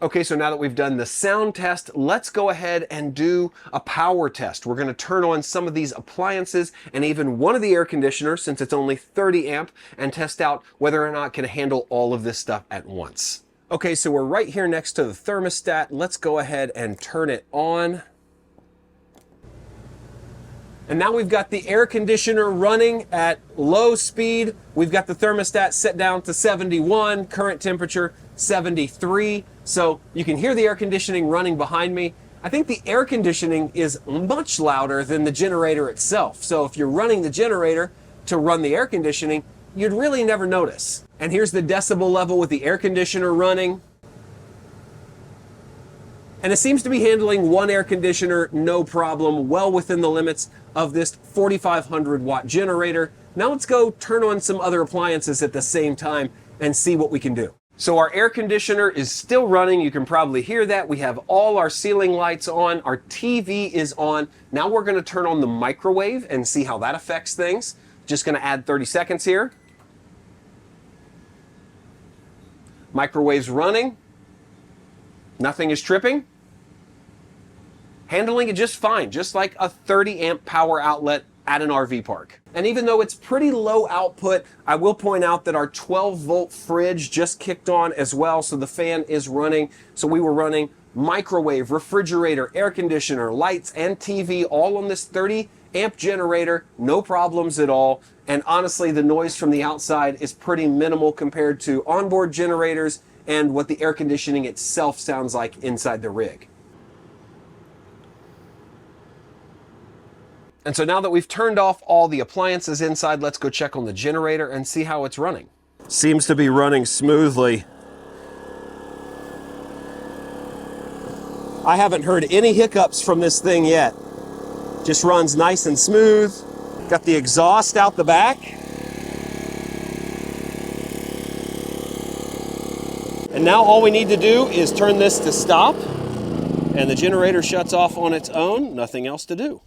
Okay, so now that we've done the sound test, let's go ahead and do a power test. We're going to turn on some of these appliances and even one of the air conditioners, since it's only 30 amp, and test out whether or not it can handle all of this stuff at once. Okay, so we're right here next to the thermostat. Let's go ahead and turn it on. And now we've got the air conditioner running at low speed. We've got the thermostat set down to 71, current temperature 73. So you can hear the air conditioning running behind me. I think the air conditioning is much louder than the generator itself. So if you're running the generator to run the air conditioning, you'd really never notice. And here's the decibel level with the air conditioner running. And it seems to be handling one air conditioner, no problem, well within the limits of this 4,500 watt generator. Now let's go turn on some other appliances at the same time and see what we can do. So our air conditioner is still running. You can probably hear that. We have all our ceiling lights on. Our TV is on. Now we're going to turn on the microwave and see how that affects things. Just going to add 30 seconds here. Microwave's running. Nothing is tripping. Handling it just fine, just like a 30 amp power outlet at an RV park. And even though it's pretty low output, I will point out that our 12 volt fridge just kicked on as well, so the fan is running. So we were running microwave, refrigerator, air conditioner, lights, and TV all on this 30 amp generator, no problems at all. And honestly, the noise from the outside is pretty minimal compared to onboard generators and what the air conditioning itself sounds like inside the rig. And so now that we've turned off all the appliances inside, let's go check on the generator and see how it's running. Seems to be running smoothly. I haven't heard any hiccups from this thing yet. Just runs nice and smooth. Got the exhaust out the back. And now all we need to do is turn this to stop, and the generator shuts off on its own. Nothing else to do.